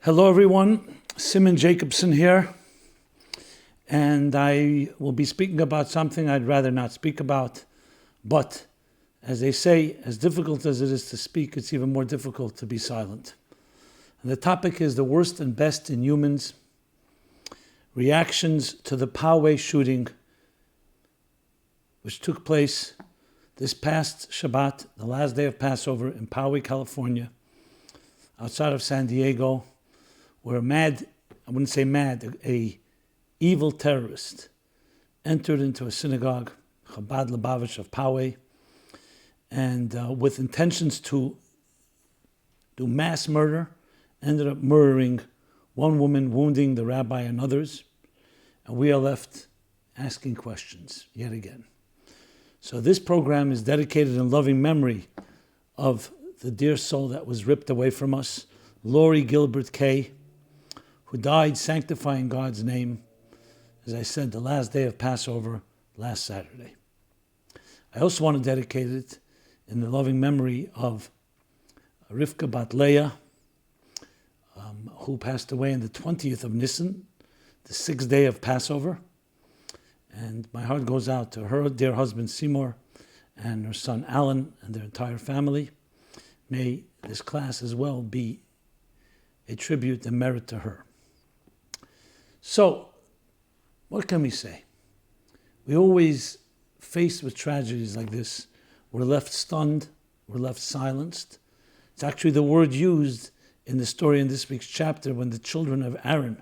Hello everyone, Simon Jacobson here, and I will be speaking about something I'd rather not speak about, but as they say, as difficult as it is to speak, it's even more difficult to be silent. And the topic is the worst and best in humans, reactions to the Poway shooting, which took place this past Shabbat, the last day of Passover in Poway, California, outside of San Diego, where a evil terrorist entered into a synagogue, Chabad-Lubavitch of Poway, and with intentions to do mass murder, ended up murdering one woman, wounding the rabbi and others, and we are left asking questions yet again. So this program is dedicated in loving memory of the dear soul that was ripped away from us, Lori Gilbert-Kaye, who died sanctifying God's name, as I said, the last day of Passover, last Saturday. I also want to dedicate it in the loving memory of Rivka Bat Leah, who passed away on the 20th of Nisan, the 6th day of Passover. And my heart goes out to her dear husband Seymour and her son Alan and their entire family. May this class as well be a tribute and merit to her. So, what can we say? We always, faced with tragedies like this, we're left stunned, we're left silenced. It's actually the word used in the story in this week's chapter when the children of Aaron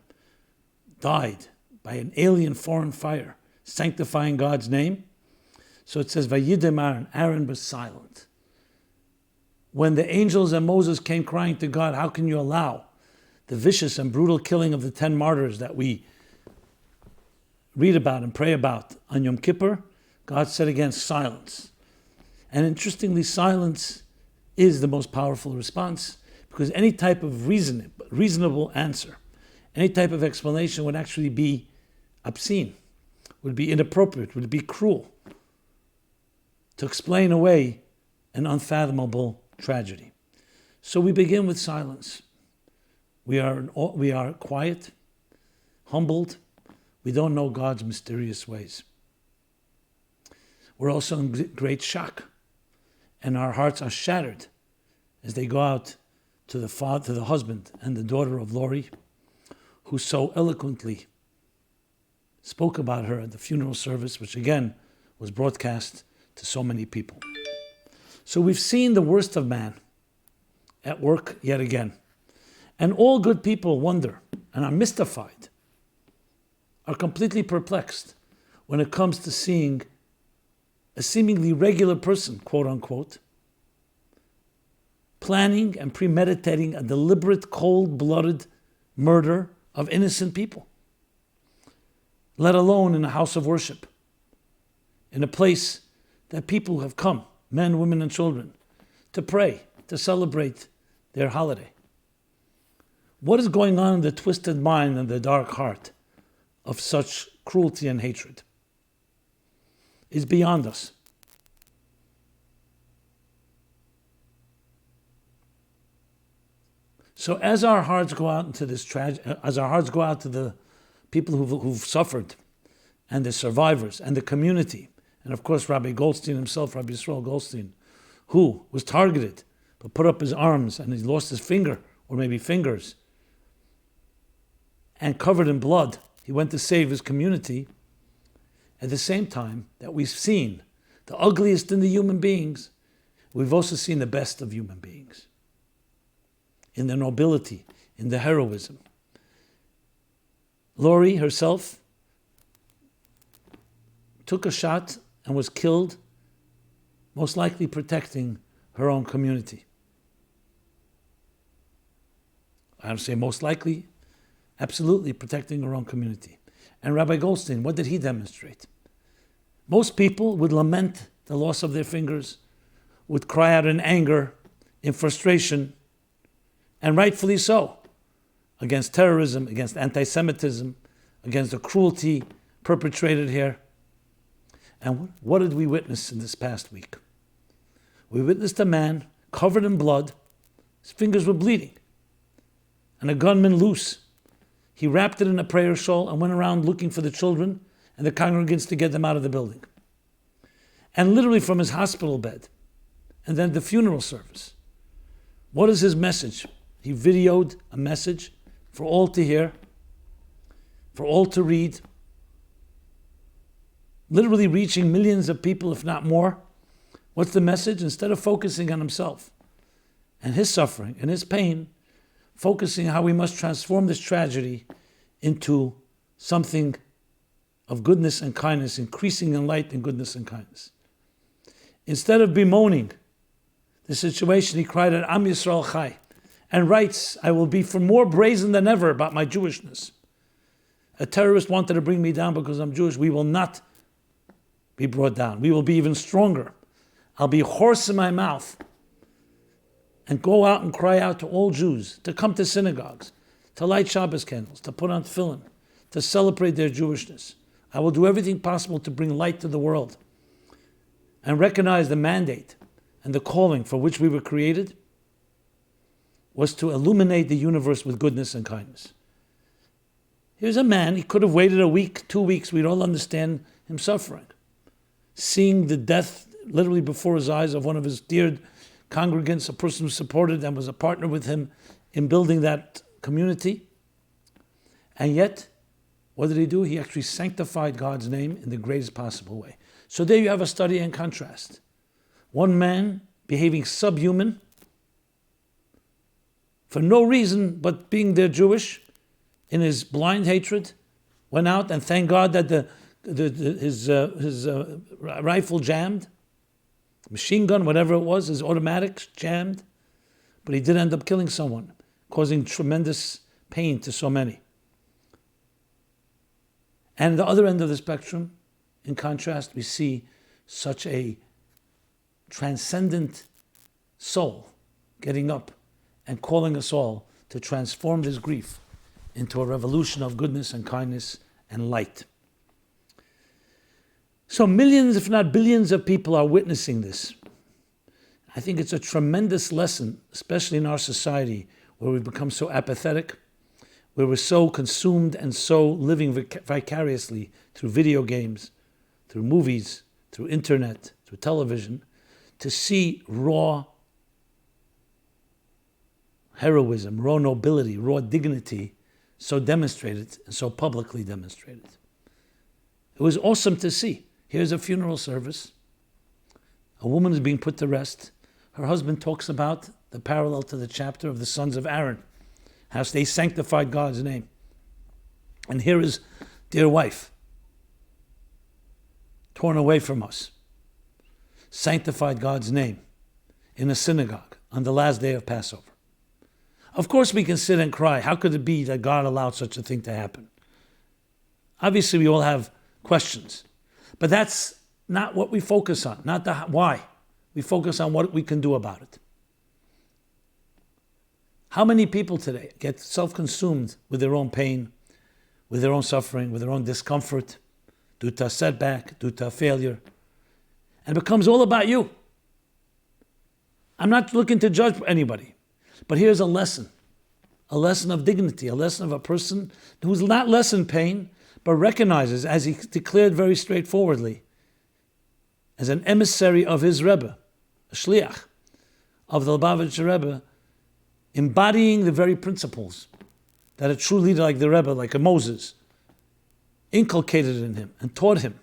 died by an alien foreign fire, sanctifying God's name. So it says, Vayidem Aaron was silent. When the angels and Moses came crying to God, how can you allow the vicious and brutal killing of the 10 martyrs that we read about and pray about on Yom Kippur? God said again, silence. And interestingly, silence is the most powerful response, because any type of reasonable answer, any type of explanation would actually be obscene, would be inappropriate, would be cruel, to explain away an unfathomable tragedy. So we begin with silence. We are quiet, humbled. We don't know God's mysterious ways. We're also in great shock, and our hearts are shattered as they go out to the husband and the daughter of Lori, who so eloquently spoke about her at the funeral service, which again was broadcast to so many people. So we've seen the worst of man at work yet again. And all good people wonder and are mystified, are completely perplexed when it comes to seeing a seemingly regular person, quote unquote, planning and premeditating a deliberate, cold-blooded murder of innocent people, let alone in a house of worship, in a place that people have come, men, women, and children, to pray, to celebrate their holiday. What is going on in the twisted mind and the dark heart of such cruelty and hatred is beyond us. So as our hearts go out into this as our hearts go out to the people who've suffered, and the survivors, and the community, and of course Rabbi Goldstein himself, Rabbi Yisrael Goldstein, who was targeted, but put up his arms and he lost his finger, or maybe fingers, and covered in blood, he went to save his community. At the same time that we've seen the ugliest in the human beings, we've also seen the best of human beings, in the nobility, in the heroism. Lori herself took a shot and was killed, most likely protecting her own community. I don't say most likely, absolutely protecting her own community. And Rabbi Goldstein, what did he demonstrate? Most people would lament the loss of their fingers, would cry out in anger, in frustration, and rightfully so, against terrorism, against anti-Semitism, against the cruelty perpetrated here. And what did we witness in this past week? We witnessed a man covered in blood, his fingers were bleeding, and a gunman loose. He wrapped it in a prayer shawl and went around looking for the children and the congregants to get them out of the building. And literally from his hospital bed, and then the funeral service. What is his message? He videoed a message for all to hear, for all to read, literally reaching millions of people, if not more. What's the message? Instead of focusing on himself and his suffering and his pain, focusing how we must transform this tragedy into something of goodness and kindness, increasing in light and goodness and kindness. Instead of bemoaning the situation, he cried out, Am Yisrael Chai, and writes, I will be for more brazen than ever about my Jewishness. A terrorist wanted to bring me down because I'm Jewish. We will not be brought down. We will be even stronger. I'll be hoarse in my mouth and go out and cry out to all Jews to come to synagogues, to light Shabbos candles, to put on tefillin, to celebrate their Jewishness. I will do everything possible to bring light to the world and recognize the mandate and the calling for which we were created was to illuminate the universe with goodness and kindness. Here's a man, he could have waited a week, 2 weeks, we'd all understand him suffering. Seeing the death literally before his eyes of one of his dear congregants, a person who supported and was a partner with him in building that community. And yet, what did he do? He actually sanctified God's name in the greatest possible way. So there you have a study and contrast. One man behaving subhuman for no reason but being there Jewish, in his blind hatred, went out and thank God that his rifle jammed, machine gun, whatever it was, his automatic jammed, but he did end up killing someone, causing tremendous pain to so many. And at the other end of the spectrum, in contrast, we see such a transcendent soul getting up and calling us all to transform this grief into a revolution of goodness and kindness and light. So millions, if not billions of people are witnessing this. I think it's a tremendous lesson, especially in our society, where we've become so apathetic, where we're so consumed and so living vicariously through video games, through movies, through internet, through television, to see raw heroism, raw nobility, raw dignity so demonstrated and so publicly demonstrated. It was awesome to see. Here's a funeral service. A woman is being put to rest. Her husband talks about the parallel to the chapter of the sons of Aaron, how they sanctified God's name. And here is dear wife, torn away from us, sanctified God's name in a synagogue on the last day of Passover. Of course we can sit and cry. How could it be that God allowed such a thing to happen? Obviously we all have questions. But that's not what we focus on, not the why. We focus on what we can do about it. How many people today get self-consumed with their own pain, with their own suffering, with their own discomfort, due to a setback, due to a failure, and it becomes all about you. I'm not looking to judge anybody, but here's a lesson of dignity, a lesson of a person who's not less in pain, but recognizes, as he declared very straightforwardly, as an emissary of his Rebbe, a shliach of the Lubavitcher Rebbe, embodying the very principles that a true leader like the Rebbe, like a Moses, inculcated in him and taught him,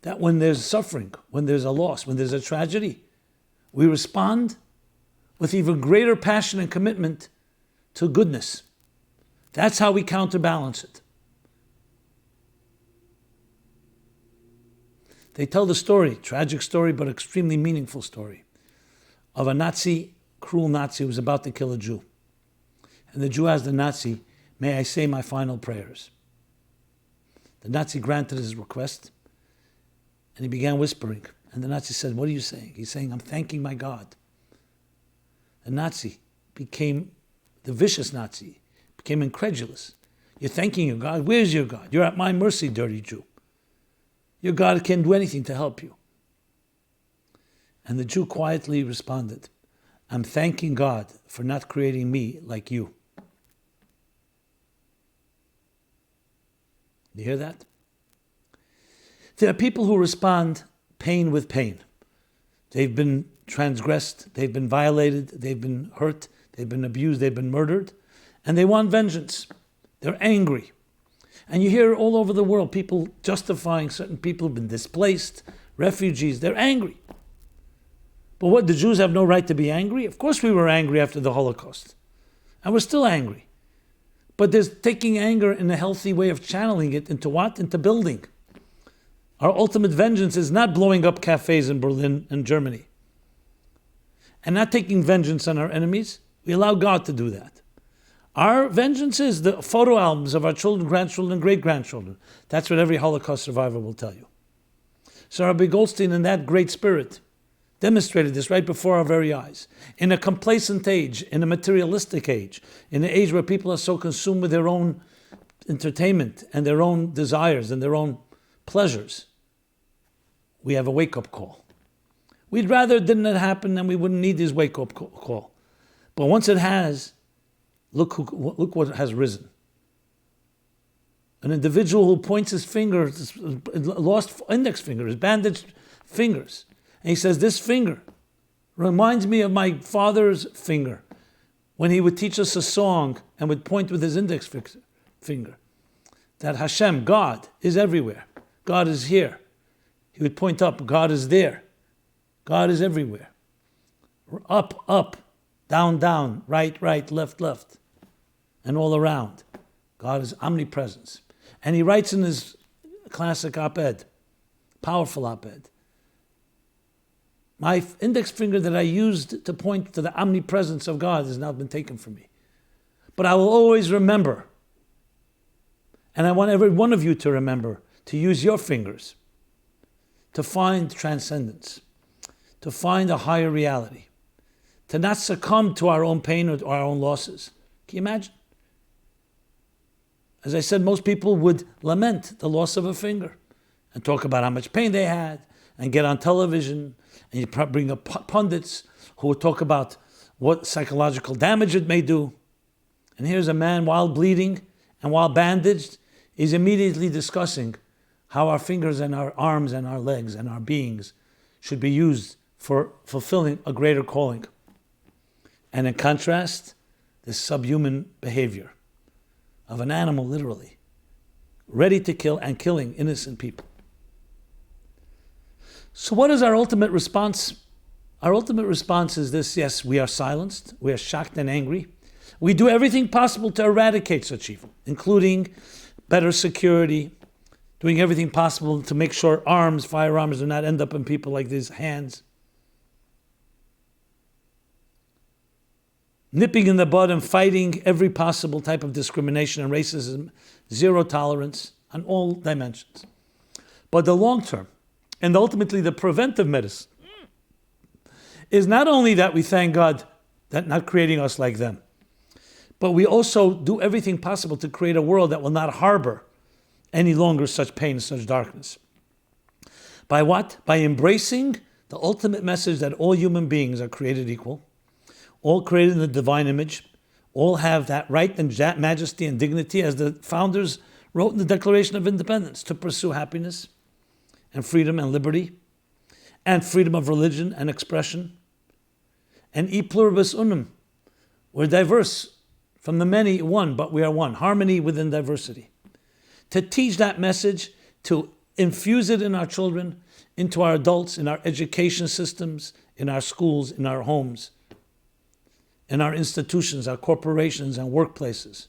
that when there's suffering, when there's a loss, when there's a tragedy, we respond with even greater passion and commitment to goodness. That's how we counterbalance it. They tell the story, tragic story, but extremely meaningful story, of a Nazi, cruel Nazi who was about to kill a Jew. And the Jew asked the Nazi, may I say my final prayers? The Nazi granted his request, and he began whispering. And the Nazi said, what are you saying? He's saying, I'm thanking my God. The Nazi became, the vicious Nazi, became incredulous. You're thanking your God? Where's your God? You're at my mercy, dirty Jew. Your God can't do anything to help you. And the Jew quietly responded, I'm thanking God for not creating me like you. You hear that? There are people who respond pain with pain. They've been transgressed, they've been violated, they've been hurt, they've been abused, they've been murdered, and they want vengeance. They're angry. And you hear all over the world people justifying certain people who've been displaced, refugees. They're angry. But what, the Jews have no right to be angry? Of course we were angry after the Holocaust. And we're still angry. But there's taking anger in a healthy way of channeling it into what? Into building. Our ultimate vengeance is not blowing up cafes in Berlin and Germany. And not taking vengeance on our enemies. We allow God to do that. Our vengeance is the photo albums of our children, grandchildren, great-grandchildren. That's what every Holocaust survivor will tell you. So Rabbi Goldstein, in that great spirit, demonstrated this right before our very eyes. In a complacent age, in a materialistic age, in an age where people are so consumed with their own entertainment and their own desires and their own pleasures, we have a wake-up call. We'd rather it didn't happen and we wouldn't need this wake-up call. But once it has, look what has risen. An individual who points his finger, his lost index finger, his bandaged fingers, and he says, this finger reminds me of my father's finger when he would teach us a song and would point with his index finger. That Hashem, God, is everywhere. God is here. He would point up, God is there. God is everywhere. Up, up, down, down, right, right, left, left, and all around. God is omnipresence. And he writes in his classic op-ed, powerful op-ed, my index finger that I used to point to the omnipresence of God has now been taken from me. But I will always remember, and I want every one of you to remember, to use your fingers to find transcendence, to find a higher reality, to not succumb to our own pain or our own losses. Can you imagine? As I said, most people would lament the loss of a finger and talk about how much pain they had and get on television, and you bring up pundits who would talk about what psychological damage it may do. And here's a man, while bleeding and while bandaged, is immediately discussing how our fingers and our arms and our legs and our beings should be used for fulfilling a greater calling. And in contrast, this subhuman behavior of an animal, literally, ready to kill and killing innocent people. So what is our ultimate response? Our ultimate response is this: yes, we are silenced, we are shocked and angry. We do everything possible to eradicate such evil, including better security, doing everything possible to make sure firearms do not end up in people like these hands. Nipping in the bud and fighting every possible type of discrimination and racism, zero tolerance on all dimensions. But the long term, and ultimately the preventive medicine, is not only that we thank God that not creating us like them, but we also do everything possible to create a world that will not harbor any longer such pain, such darkness. By what? By embracing the ultimate message that all human beings are created equal, all created in the divine image, all have that right and majesty and dignity, as the founders wrote in the Declaration of Independence, to pursue happiness and freedom and liberty, and freedom of religion and expression. And e pluribus unum, we're diverse, from the many one, but we are one. Harmony within diversity. To teach that message, to infuse it in our children, into our adults, in our education systems, in our schools, in our homes, in our institutions, our corporations and workplaces.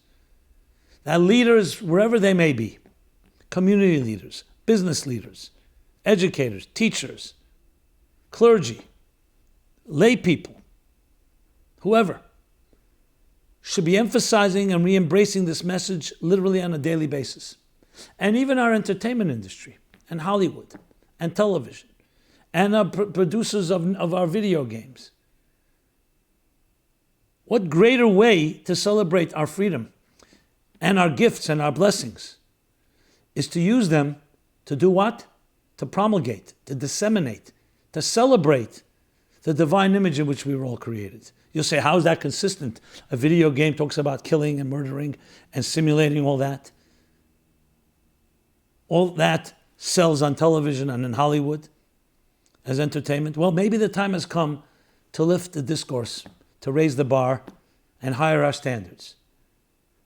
That leaders, wherever they may be, community leaders, business leaders, educators, teachers, clergy, lay people, whoever, should be emphasizing and re-embracing this message literally on a daily basis. And even our entertainment industry, and Hollywood, and television, and our producers of our video games. What greater way to celebrate our freedom and our gifts and our blessings is to use them to do what? To promulgate, to disseminate, to celebrate the divine image in which we were all created. You'll say, how is that consistent? A video game talks about killing and murdering and simulating all that. all that sells on television and in Hollywood as entertainment. Well, maybe the time has come to lift the discourse, to raise the bar, and higher our standards.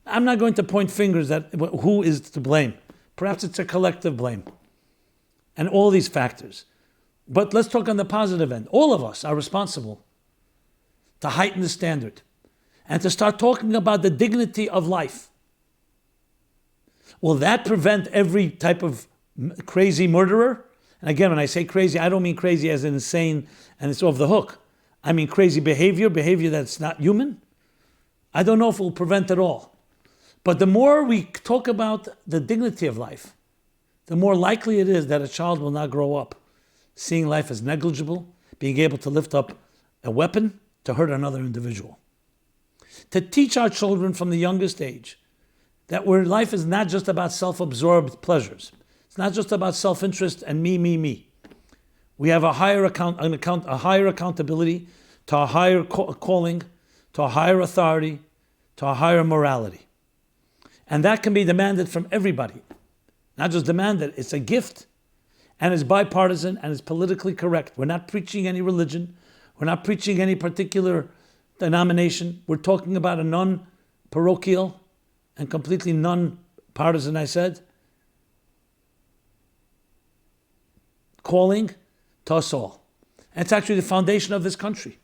I'm not going to point fingers at who is to blame. Perhaps it's a collective blame. And all these factors. But let's talk on the positive end. All of us are responsible to heighten the standard and to start talking about the dignity of life. Will that prevent every type of crazy murderer? And again, when I say crazy, I don't mean crazy as in insane and it's off the hook. I mean crazy behavior that's not human. I don't know if it will prevent it all. But the more we talk about the dignity of life, the more likely it is that a child will not grow up seeing life as negligible, being able to lift up a weapon to hurt another individual. To teach our children from the youngest age that where life is not just about self-absorbed pleasures. It's not just about self-interest and me. We have a higher accountability to a higher calling, to a higher authority, to a higher morality. And that can be demanded from everybody. Not just demanded, it's a gift. And it's bipartisan and it's politically correct. We're not preaching any religion. We're not preaching any particular denomination. We're talking about a non-parochial and completely non-partisan, I said, calling to us all. And it's actually the foundation of this country.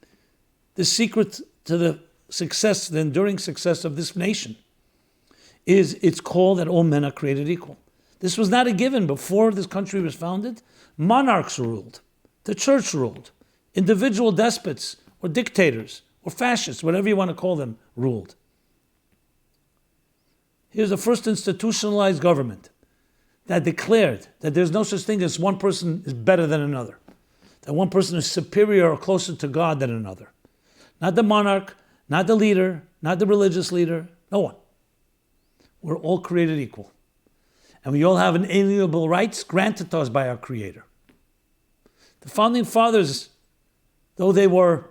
The secret to the success, the enduring success of this nation is its call that all men are created equal. This was not a given before this country was founded. Monarchs ruled. The church ruled. Individual despots or dictators or fascists, whatever you want to call them, ruled. Here's the first institutionalized government that declared that there's no such thing as one person is better than another, that one person is superior or closer to God than another. Not the monarch, not the leader, not the religious leader, no one. We're all created equal. And we all have inalienable rights granted to us by our Creator. The founding fathers, though they were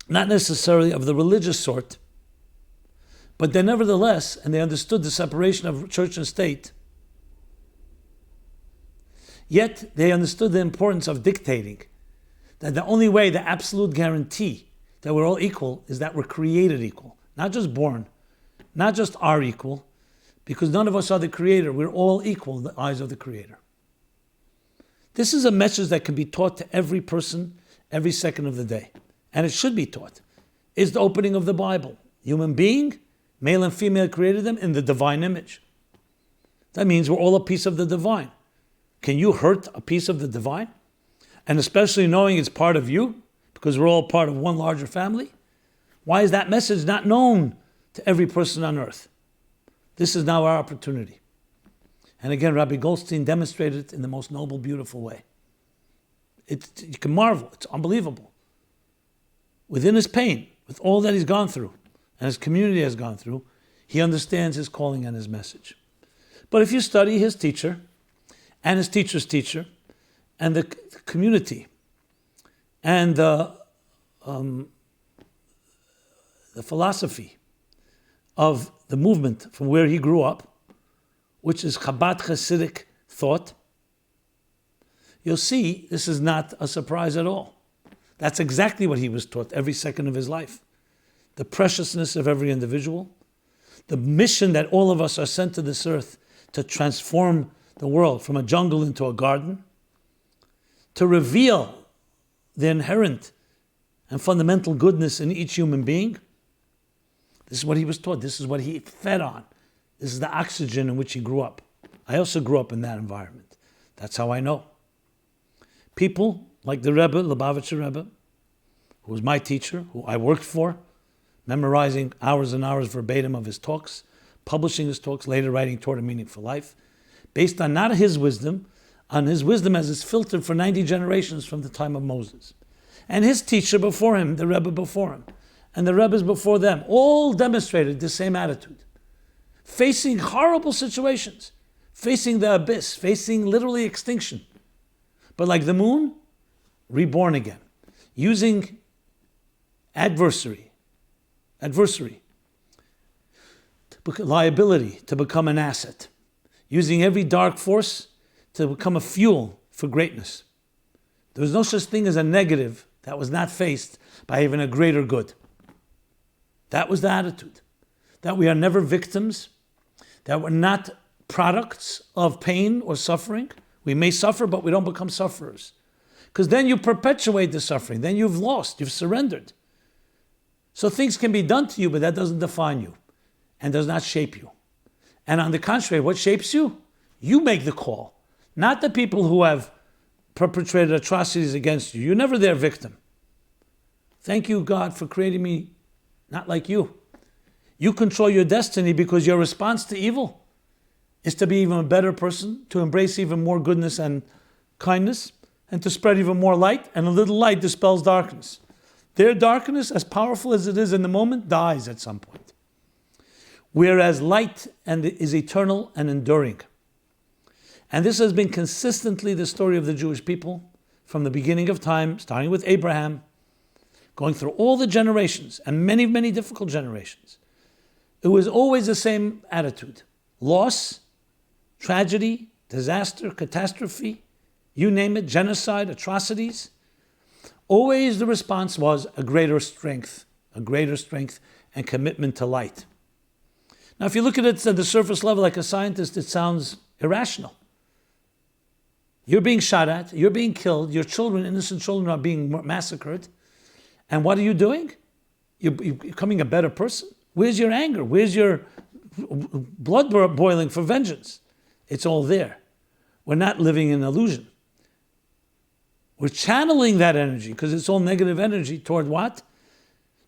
not necessarily of the religious sort, but they nevertheless, and they understood the separation of church and state, yet they understood the importance of dictating, that the only way, the absolute guarantee that we're all equal is that we're created equal. Not just born, not just are equal, because none of us are the Creator. We're all equal in the eyes of the Creator. This is a message that can be taught to every person every second of the day. And it should be taught. It's the opening of the Bible. Human being, male and female, created them in the divine image. That means we're all a piece of the divine. Can you hurt a piece of the divine? And especially knowing it's part of you, because we're all part of one larger family? Why is that message not known to every person on earth? This is now our opportunity. And again, Rabbi Goldstein demonstrated it in the most noble, beautiful way. You can marvel. It's unbelievable. Within his pain, with all that he's gone through, and his community has gone through, he understands his calling and his message. But if you study his teacher, and his teacher's teacher, and the community, and the philosophy of the movement from where he grew up, which is Chabad Hasidic thought, you'll see this is not a surprise at all. That's exactly what he was taught every second of his life. The preciousness of every individual, the mission that all of us are sent to this earth to transform the world from a jungle into a garden, to reveal the inherent and fundamental goodness in each human being. This is what he was taught. This is what he fed on. This is the oxygen in which he grew up. I also grew up in that environment. That's how I know. People like the Rebbe, Lubavitcher Rebbe, who was my teacher, who I worked for, memorizing hours and hours verbatim of his talks, publishing his talks, later writing Toward a Meaningful Life, based on not his wisdom, on his wisdom as it's filtered for 90 generations from the time of Moses. And his teacher before him, the Rebbe before him, and the Rebbes before them, all demonstrated the same attitude. Facing horrible situations, facing the abyss, facing literally extinction. But like the moon, reborn again. Using adversary, liability to become an asset, using every dark force to become a fuel for greatness. There was no such thing as a negative that was not faced by even a greater good. That was the attitude. That we are never victims, that we're not products of pain or suffering. We may suffer, but we don't become sufferers. Because then you perpetuate the suffering. Then you've lost, you've surrendered. So things can be done to you, but that doesn't define you and does not shape you. And on the contrary, what shapes you? You make the call, not the people who have perpetrated atrocities against you. You're never their victim. Thank you, God, for creating me not like you. You control your destiny because your response to evil is to be even a better person, to embrace even more goodness and kindness, and to spread even more light, and a little light dispels darkness. Their darkness, as powerful as it is in the moment, dies at some point. Whereas light is eternal and enduring. And this has been consistently the story of the Jewish people from the beginning of time, starting with Abraham, going through all the generations, and many, many difficult generations. It was always the same attitude. Loss, tragedy, disaster, catastrophe, you name it, genocide, atrocities. Always the response was a greater strength and commitment to light. Now, if you look at it at the surface level like a scientist, it sounds irrational. You're being shot at, you're being killed, your children, innocent children, are being massacred. And what are you doing? You're becoming a better person. Where's your anger? Where's your blood boiling for vengeance? It's all there. We're not living in illusion. We're channeling that energy, because it's all negative energy, toward what?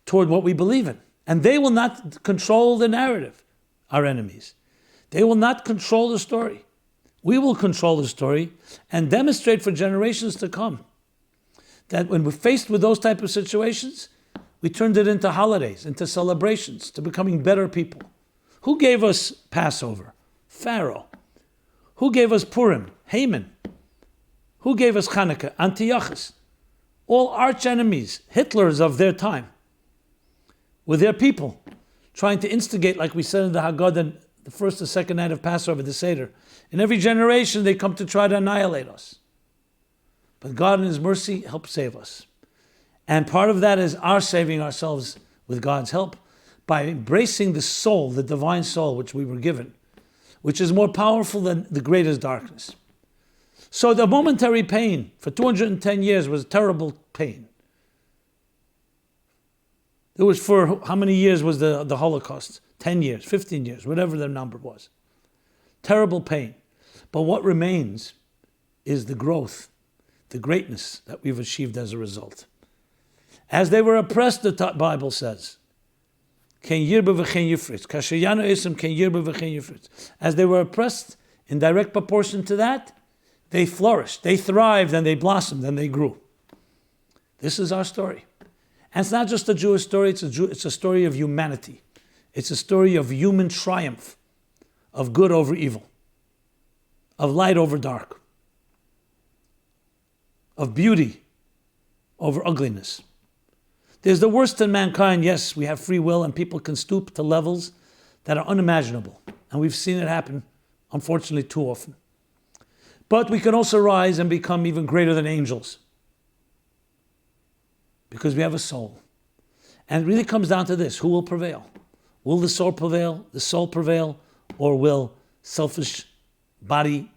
Toward what we believe in. And they will not control the narrative, our enemies. They will not control the story. We will control the story and demonstrate for generations to come that when we're faced with those type of situations, we turned it into holidays, into celebrations, to becoming better people. Who gave us Passover? Pharaoh. Who gave us Purim? Haman. Who gave us Hanukkah? Antiochus. All arch enemies, Hitlers of their time, with their people, trying to instigate, like we said in the Haggadah, the first and second night of Passover, the Seder. In every generation, they come to try to annihilate us. But God in His mercy helped save us. And part of that is our saving ourselves with God's help by embracing the soul, the divine soul which we were given, which is more powerful than the greatest darkness. So the momentary pain for 210 years was terrible pain. It was for how many years was the Holocaust? 10 years, 15 years, whatever the number was. Terrible pain. But what remains is the growth, the greatness that we've achieved as a result. As they were oppressed, the Bible says, as they were oppressed, in direct proportion to that, they flourished, they thrived, and they blossomed, and they grew. This is our story. And it's not just a Jewish story, it's a story of humanity. It's a story of human triumph, of good over evil, of light over dark, of beauty over ugliness. There's the worst in mankind. Yes, we have free will and people can stoop to levels that are unimaginable. And we've seen it happen, unfortunately, too often. But we can also rise and become even greater than angels, because we have a soul. And it really comes down to this: who will prevail? Will the soul prevail, or will selfish body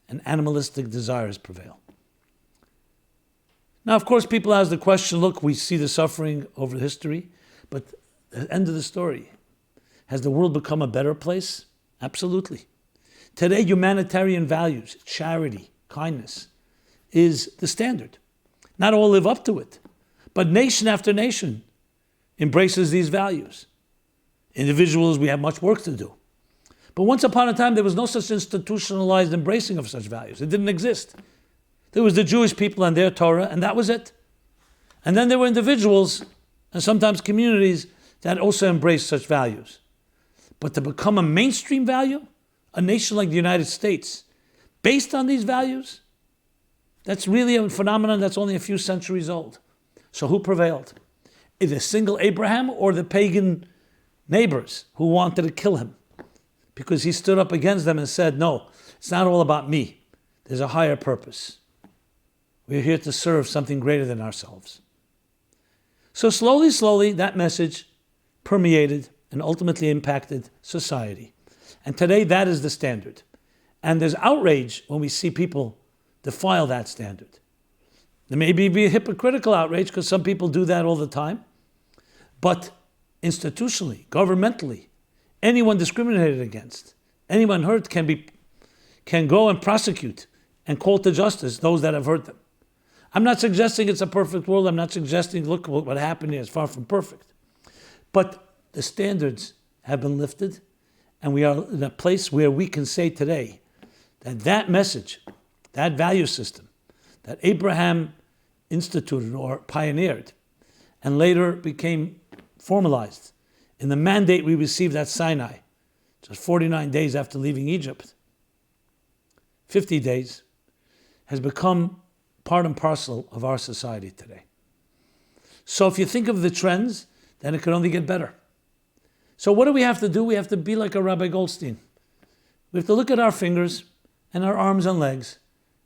and animalistic desires prevail? Now, of course, people ask the question, look, we see the suffering over history, but at the end of the story, has the world become a better place? Absolutely. Today, humanitarian values, charity, kindness, is the standard. Not all live up to it, but nation after nation embraces these values. Individuals, we have much work to do. But once upon a time, there was no such institutionalized embracing of such values. It didn't exist. There was the Jewish people and their Torah, and that was it. And then there were individuals, and sometimes communities, that also embraced such values. But to become a mainstream value, a nation like the United States, based on these values, that's really a phenomenon that's only a few centuries old. So who prevailed? Is it a single Abraham or the pagan neighbors who wanted to kill him because he stood up against them and said, no, it's not all about me. There's a higher purpose. We're here to serve something greater than ourselves. So slowly, that message permeated and ultimately impacted society. And today, that is the standard. And there's outrage when we see people defile that standard. There may be a hypocritical outrage because some people do that all the time. But institutionally, governmentally, anyone discriminated against, anyone hurt can go and prosecute and call to justice those that have hurt them. I'm not suggesting it's a perfect world. I'm not suggesting, look what happened here. It's far from perfect. But the standards have been lifted, and we are in a place where we can say today that message, that value system, that Abraham instituted or pioneered, and later became formalized in the mandate we received at Sinai, just 49 days after leaving Egypt, 50 days, has become part and parcel of our society today. So if you think of the trends, then it can only get better. So what do we have to do? We have to be like a Rabbi Goldstein. We have to look at our fingers and our arms and legs,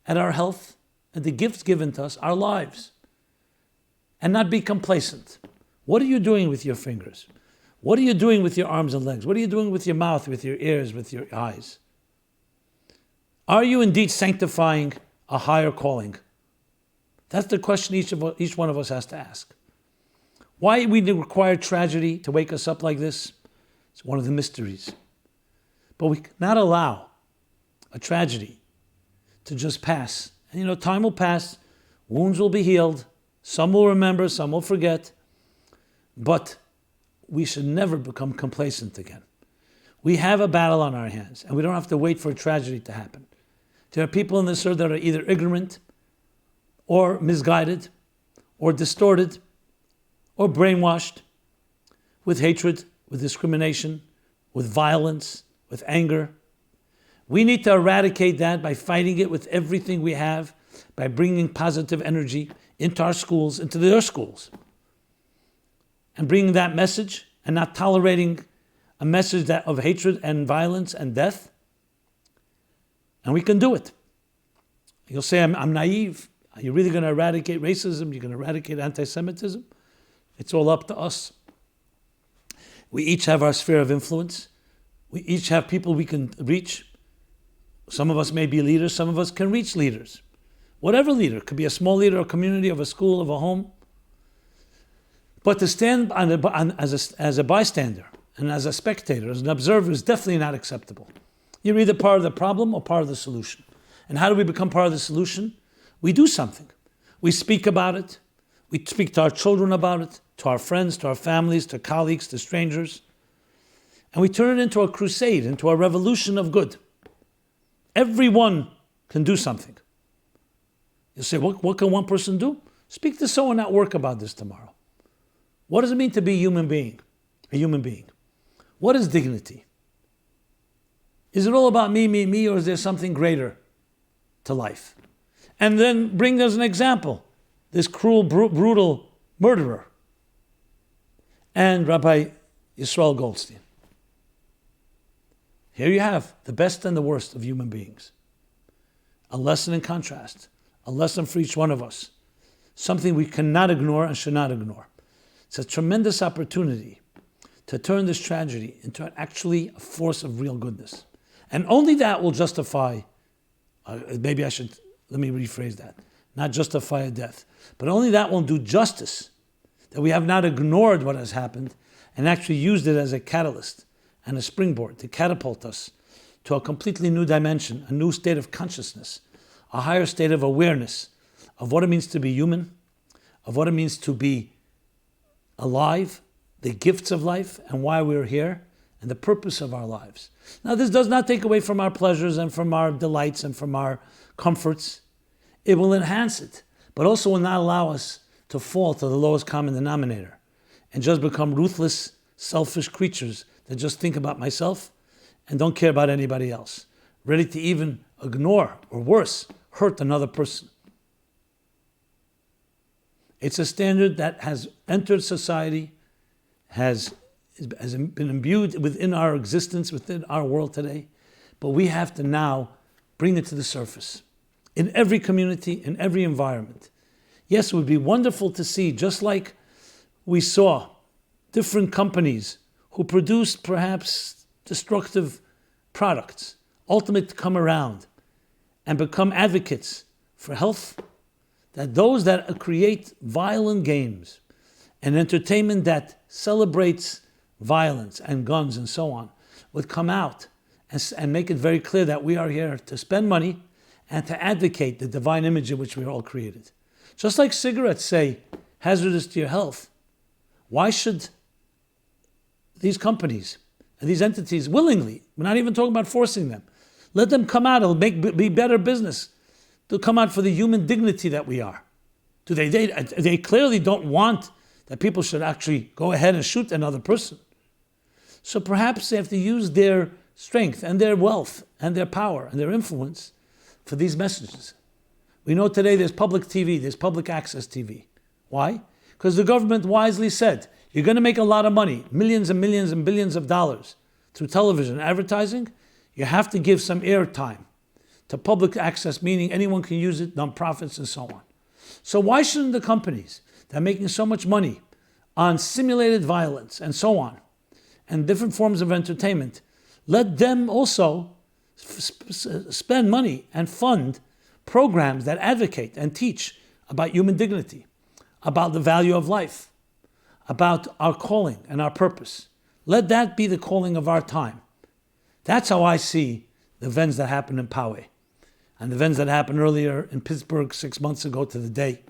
at our health and the gifts given to us, our lives, and not be complacent. What are you doing with your fingers? What are you doing with your arms and legs? What are you doing with your mouth, with your ears, with your eyes? Are you indeed sanctifying a higher calling? That's the question each one of us has to ask. Why we require tragedy to wake us up like this? It's one of the mysteries. But we cannot allow a tragedy to just pass. And time will pass, wounds will be healed, some will remember, some will forget, but we should never become complacent again. We have a battle on our hands, and we don't have to wait for a tragedy to happen. There are people in this earth that are either ignorant, or misguided, or distorted, or brainwashed with hatred, with discrimination, with violence, with anger. We need to eradicate that by fighting it with everything we have, by bringing positive energy into our schools, into their schools, and bringing that message and not tolerating a message of hatred and violence and death. And we can do it. You'll say, I'm naive. Are you really going to eradicate racism? You're going to eradicate anti-Semitism? It's all up to us. We each have our sphere of influence. We each have people we can reach. Some of us may be leaders. Some of us can reach leaders. Whatever leader. It could be a small leader, a community, of a school, of a home. But to stand as a bystander and as a spectator, as an observer, is definitely not acceptable. You're either part of the problem or part of the solution. And how do we become part of the solution? We do something. We speak about it. We speak to our children about it, to our friends, to our families, to colleagues, to strangers. And we turn it into a crusade, into a revolution of good. Everyone can do something. You say, what can one person do? Speak to someone at work about this tomorrow. What does it mean to be a human being? What is dignity? Is it all about me, or is there something greater to life? And then bring as an example this cruel, brutal murderer and Rabbi Yisrael Goldstein. Here you have the best and the worst of human beings. A lesson in contrast, a lesson for each one of us, something we cannot ignore and should not ignore. It's a tremendous opportunity to turn this tragedy into actually a force of real goodness. And only that will justify, let me rephrase that, not justify a death, but only that will do justice, that we have not ignored what has happened and actually used it as a catalyst and a springboard to catapult us to a completely new dimension, a new state of consciousness, a higher state of awareness of what it means to be human, of what it means to be alive, the gifts of life and why we're here, and the purpose of our lives. Now, this does not take away from our pleasures and from our delights and from our comforts. It will enhance it, but also will not allow us to fall to the lowest common denominator and just become ruthless, selfish creatures that just think about myself and don't care about anybody else, ready to even ignore, or worse, hurt another person. It's a standard that has entered society, has has been imbued within our existence, within our world today, but we have to now bring it to the surface in every community, in every environment. Yes, it would be wonderful to see, just like we saw different companies who produced perhaps destructive products, ultimately come around and become advocates for health, that those that create violent games and entertainment that celebrates violence and guns and so on would come out and make it very clear that we are here to spend money and to advocate the divine image in which we are all created. Just like cigarettes say, hazardous to your health, why should these companies and these entities willingly, we're not even talking about forcing them, let them come out, it'll be better business. They'll come out for the human dignity that we are. They clearly don't want that people should actually go ahead and shoot another person. So perhaps they have to use their strength and their wealth and their power and their influence for these messages. We know today there's public TV, there's public access TV. Why? Because the government wisely said, you're going to make a lot of money, millions and millions and billions of dollars through television and advertising, you have to give some airtime to public access, meaning anyone can use it, nonprofits and so on. So why shouldn't the companies that are making so much money on simulated violence and so on, and different forms of entertainment, let them also spend money and fund programs that advocate and teach about human dignity, about the value of life, about our calling and our purpose. Let that be the calling of our time. That's how I see the events that happened in Poway and the events that happened earlier in Pittsburgh 6 months ago to the day,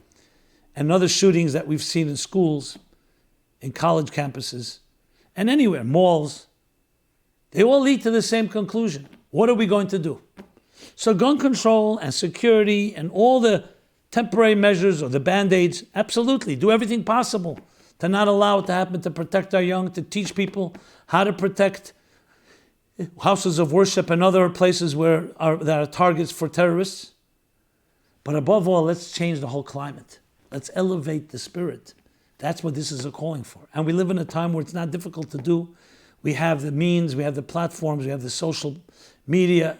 and other shootings that we've seen in schools, in college campuses, and anywhere, malls. They all lead to the same conclusion. What are we going to do? So gun control and security and all the temporary measures or the band-aids, absolutely, do everything possible to not allow it to happen, to protect our young, to teach people how to protect houses of worship and other places that are targets for terrorists. But above all, let's change the whole climate. Let's elevate the spirit. That's what this is a calling for. And we live in a time where it's not difficult to do. We have the means, we have the platforms, we have the social media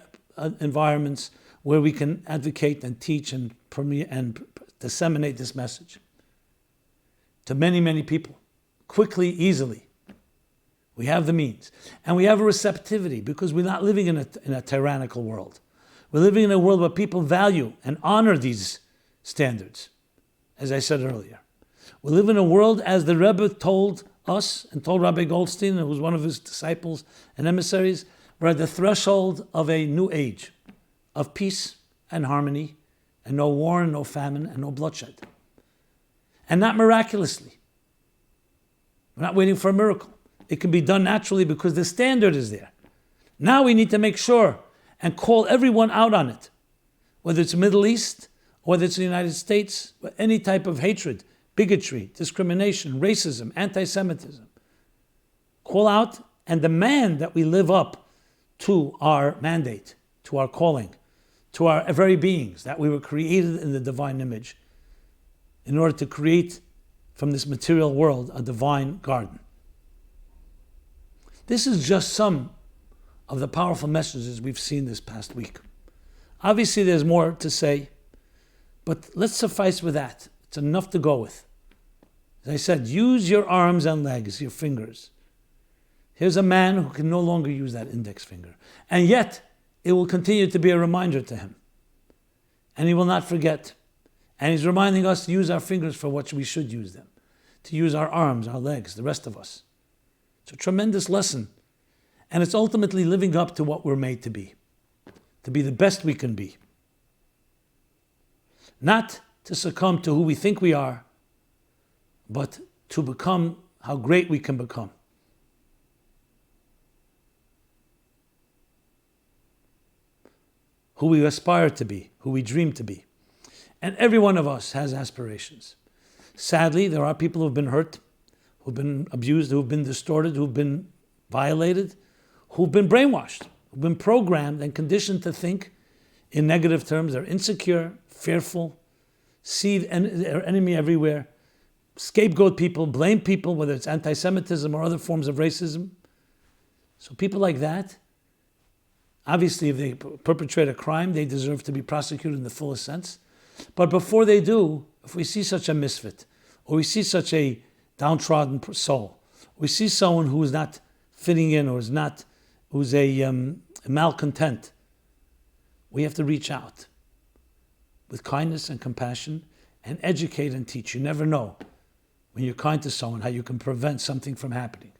environments where we can advocate and teach and disseminate this message to many, many people, quickly, easily. We have the means. And we have a receptivity because we're not living in a tyrannical world. We're living in a world where people value and honor these standards, as I said earlier. We live in a world, as the Rebbe told us and told Rabbi Goldstein, who was one of his disciples and emissaries, we're at the threshold of a new age of peace and harmony and no war and no famine and no bloodshed. And not miraculously. We're not waiting for a miracle. It can be done naturally because the standard is there. Now we need to make sure and call everyone out on it, whether it's the Middle East, whether it's the United States, any type of hatred, bigotry, discrimination, racism, anti-Semitism. Call out and demand that we live up to our mandate, to our calling, to our very beings, that we were created in the divine image in order to create from this material world a divine garden. This is just some of the powerful messages we've seen this past week. Obviously, there's more to say, but let's suffice with that. It's enough to go with. As I said, use your arms and legs, your fingers. Here's a man who can no longer use that index finger. And yet, it will continue to be a reminder to him. And he will not forget. And he's reminding us to use our fingers for what we should use them. To use our arms, our legs, the rest of us. It's a tremendous lesson. And it's ultimately living up to what we're made to be the best we can be. Not to succumb to who we think we are, but to become how great we can become. Who we aspire to be, who we dream to be. And every one of us has aspirations. Sadly, there are people who've been hurt, who've been abused, who've been distorted, who've been violated, who've been brainwashed, who've been programmed and conditioned to think in negative terms. They're insecure, fearful, see their enemy everywhere, scapegoat people, blame people, whether it's anti-Semitism or other forms of racism. So people like that, obviously if they perpetrate a crime, they deserve to be prosecuted in the fullest sense. But before they do, if we see such a misfit, or we see such a downtrodden soul, we see someone who is not fitting in, or who's a malcontent, we have to reach out with kindness and compassion and educate and teach. You never know, when you're kind to someone, how you can prevent something from happening.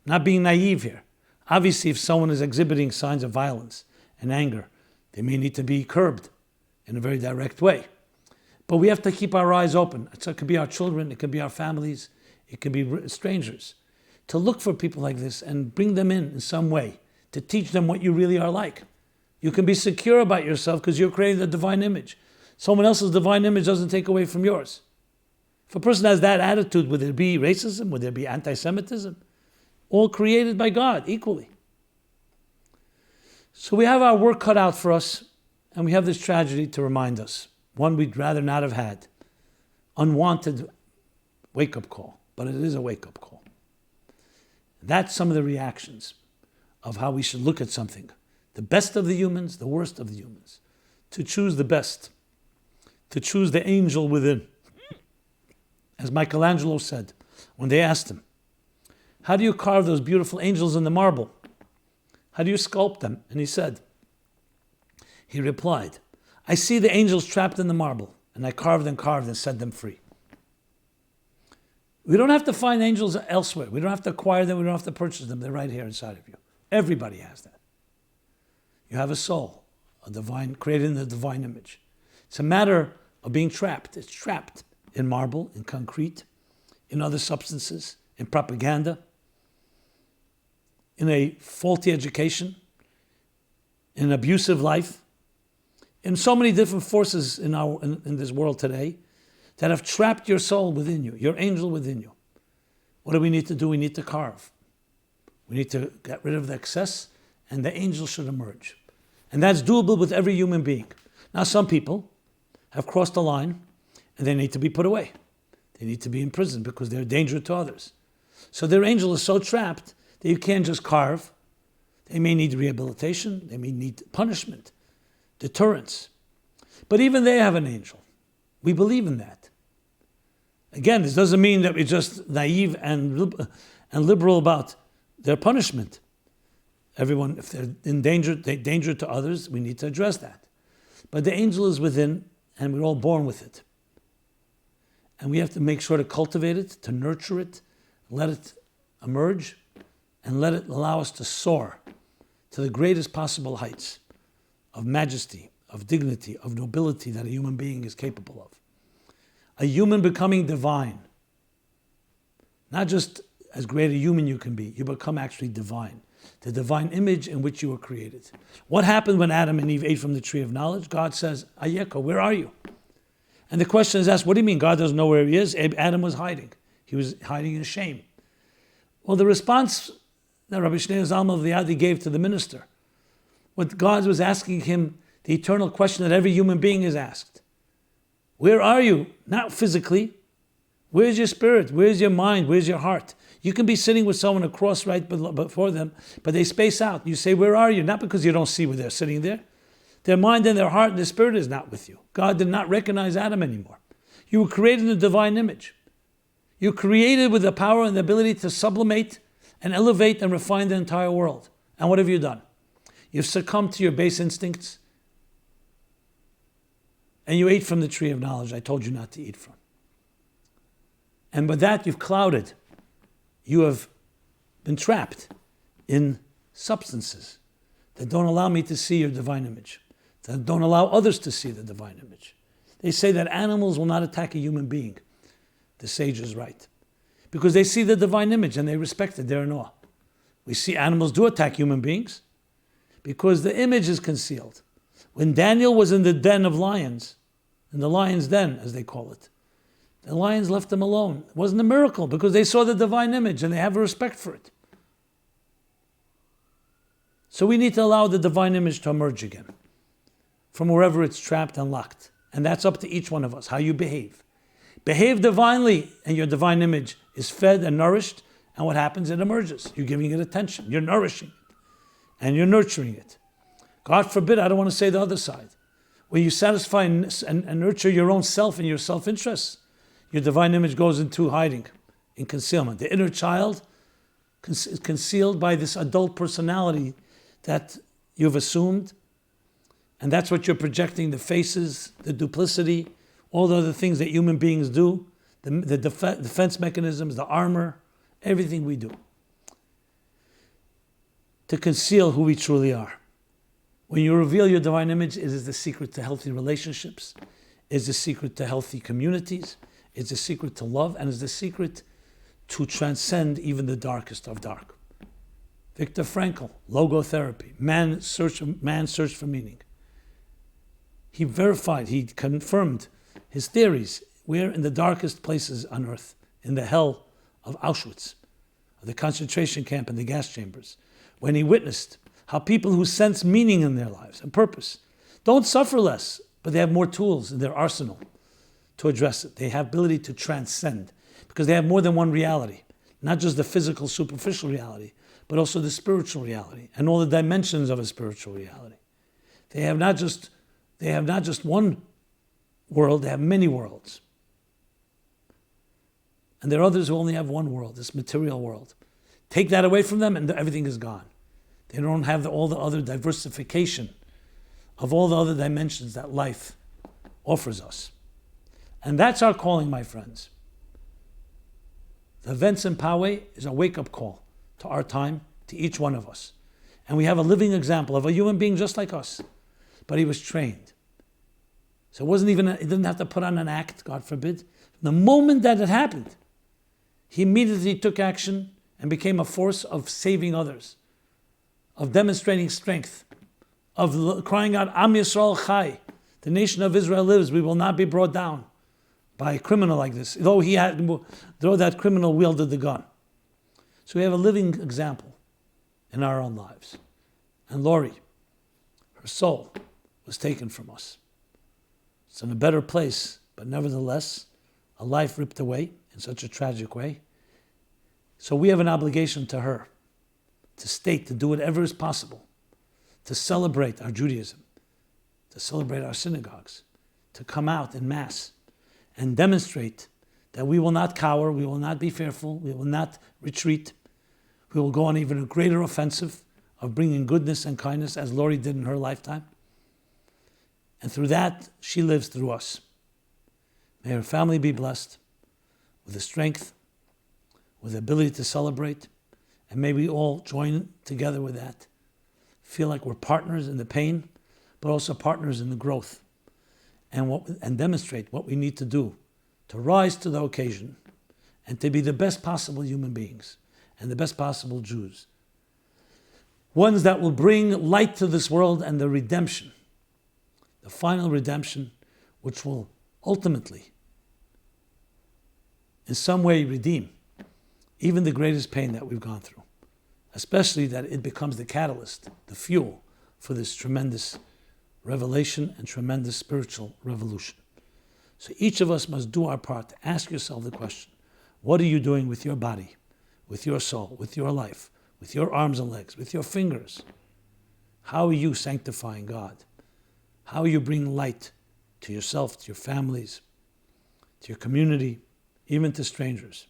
Not being naive here. Obviously, if someone is exhibiting signs of violence and anger, they may need to be curbed in a very direct way. But we have to keep our eyes open. So it could be our children, it could be our families, it could be strangers. To look for people like this and bring them in some way, to teach them what you really are like. You can be secure about yourself because you're creating the divine image. Someone else's divine image doesn't take away from yours. If a person has that attitude, would there be racism? Would there be anti-Semitism? All created by God equally. So we have our work cut out for us, and we have this tragedy to remind us. One we'd rather not have had. Unwanted wake-up call, but it is a wake-up call. That's some of the reactions of how we should look at something. The best of the humans, the worst of the humans. To choose the best. To choose the angel within. As Michelangelo said, when they asked him, how do you carve those beautiful angels in the marble? How do you sculpt them? And he replied, I see the angels trapped in the marble, and I carved and set them free. We don't have to find angels elsewhere. We don't have to acquire them. We don't have to purchase them. They're right here inside of you. Everybody has that. You have a soul, a divine, created in the divine image. It's a matter of being trapped. It's trapped in marble, in concrete, in other substances, in propaganda, in a faulty education, in an abusive life, in so many different forces in this world today that have trapped your soul within you, your angel within you. What do we need to do? We need to carve. We need to get rid of the excess, and the angel should emerge. And that's doable with every human being. Now, some people have crossed the line, and they need to be put away. They need to be in prison because they're a danger to others. So their angel is so trapped that you can't just carve. They may need rehabilitation. They may need punishment, deterrence. But even they have an angel. We believe in that. Again, this doesn't mean that we're just naive and liberal about their punishment. Everyone, if they're in danger to others, we need to address that. But the angel is within, and we're all born with it. And we have to make sure to cultivate it, to nurture it, let it emerge, and let it allow us to soar to the greatest possible heights of majesty, of dignity, of nobility that a human being is capable of. A human becoming divine. Not just as great a human you can be, you become actually divine. The divine image in which you were created. What happened when Adam and Eve ate from the tree of knowledge? God says, Ayeko, where are you? And the question is asked, what do you mean God doesn't know where he is? Adam was hiding. He was hiding in shame. Well, the response that Rabbi Shneur Zalman of the Adi gave to the minister, what God was asking him, the eternal question that every human being is asked. Where are you? Not physically. Where's your spirit? Where's your mind? Where's your heart? You can be sitting with someone across right before them, but they space out. You say, where are you? Not because you don't see where they're sitting there. Their mind and their heart and their spirit is not with you. God did not recognize Adam anymore. You were created in the divine image. You were created with the power and the ability to sublimate and elevate and refine the entire world. And what have you done? You've succumbed to your base instincts, and you ate from the tree of knowledge I told you not to eat from. And with that, you've clouded. You have been trapped in substances that don't allow me to see your divine image, that don't allow others to see the divine image. They say that animals will not attack a human being. The sage is right. Because they see the divine image and they respect it, they're in awe. We see animals do attack human beings because the image is concealed. When Daniel was in the den of lions, in the lion's den, as they call it, the lions left him alone. It wasn't a miracle because they saw the divine image and they have a respect for it. So we need to allow the divine image to emerge again from wherever it's trapped and locked. And that's up to each one of us, how you behave. Behave divinely, and your divine image is fed and nourished. And what happens? It emerges. You're giving it attention. You're nourishing it. And you're nurturing it. God forbid, I don't want to say the other side. Where you satisfy and nurture your own self and your self-interests, your divine image goes into hiding, in concealment. The inner child is concealed by this adult personality that you've assumed. And that's what you're projecting, the faces, the duplicity, all the other things that human beings do, the defense mechanisms, the armor, everything we do to conceal who we truly are. When you reveal your divine image, it is the secret to healthy relationships, it is the secret to healthy communities, it's the secret to love, and it's the secret to transcend even the darkest of dark. Viktor Frankl, logotherapy, man's search for meaning. He verified, he confirmed his theories. We're in the darkest places on earth, in the hell of Auschwitz, of the concentration camp and the gas chambers, when he witnessed how people who sense meaning in their lives and purpose don't suffer less, but they have more tools in their arsenal to address it. They have ability to transcend because they have more than one reality, not just the physical, superficial reality, but also the spiritual reality and all the dimensions of a spiritual reality. They have not just one world, they have many worlds. And there are others who only have one world, this material world. Take that away from them and everything is gone. They don't have all the other diversification of all the other dimensions that life offers us. And that's our calling, my friends. The events in Poway is a wake-up call to our time, to each one of us. And we have a living example of a human being just like us, but he was trained. So he didn't have to put on an act, God forbid. The moment that it happened, he immediately took action and became a force of saving others, of demonstrating strength, of crying out, Am Yisrael Chai, the nation of Israel lives, we will not be brought down by a criminal like this, though that criminal wielded the gun. So we have a living example in our own lives. And Lori, her soul was taken from us. It's in a better place, but nevertheless, a life ripped away in such a tragic way. So we have an obligation to her, to do whatever is possible, to celebrate our Judaism, to celebrate our synagogues, to come out in mass and demonstrate that we will not cower, we will not be fearful, we will not retreat. We will go on even a greater offensive of bringing goodness and kindness as Lori did in her lifetime. And through that, she lives through us. May her family be blessed with the strength, with the ability to celebrate, and may we all join together with that. Feel like we're partners in the pain, but also partners in the growth, and demonstrate what we need to do to rise to the occasion and to be the best possible human beings and the best possible Jews. Ones that will bring light to this world and the redemption, the final redemption, which will ultimately, in some way, redeem even the greatest pain that we've gone through, especially that it becomes the catalyst, the fuel for this tremendous revelation and tremendous spiritual revolution. So each of us must do our part to ask yourself the question, what are you doing with your body, with your soul, with your life, with your arms and legs, with your fingers? How are you sanctifying God? How are you bringing light to yourself, to your families, to your community, even to strangers?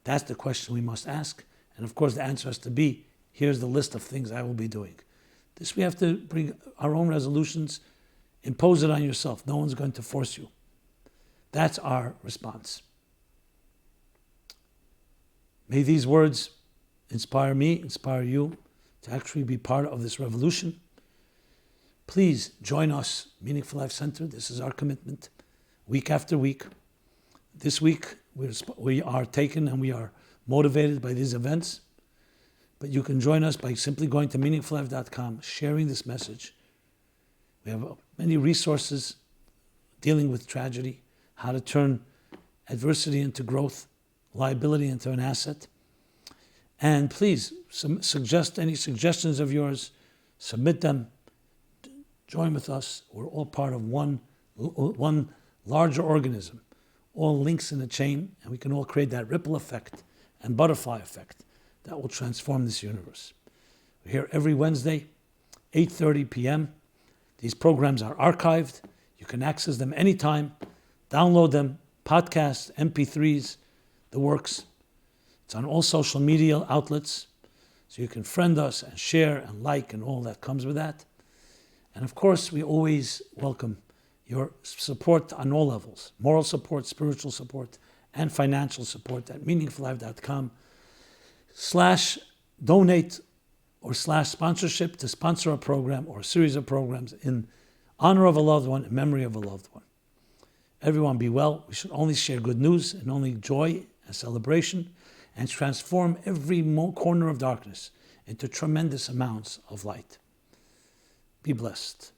That's the question we must ask. And of course, the answer has to be, here's the list of things I will be doing. This we have to bring our own resolutions, impose it on yourself. No one's going to force you. That's our response. May these words inspire me, inspire you to actually be part of this revolution. Please join us, Meaningful Life Center. This is our commitment, week after week. This week, we are taken and we are motivated by these events. But you can join us by simply going to meaningfullife.com, sharing this message. We have many resources dealing with tragedy, how to turn adversity into growth, liability into an asset. And please, suggest any suggestions of yours, submit them, join with us. We're all part of one larger organism, all links in a chain, and we can all create that ripple effect and butterfly effect that will transform this universe. We're here every Wednesday, 8:30 p.m. These programs are archived. You can access them anytime, download them, podcasts, MP3s, the works. It's on all social media outlets, so you can friend us and share and like and all that comes with that. And of course, we always welcome your support on all levels, moral support, spiritual support, and financial support at meaningfullife.com/donate or /sponsorship to sponsor a program or a series of programs in honor of a loved one, in memory of a loved one. Everyone be well. We should only share good news and only joy and celebration, and transform every corner of darkness into tremendous amounts of light. Be blessed.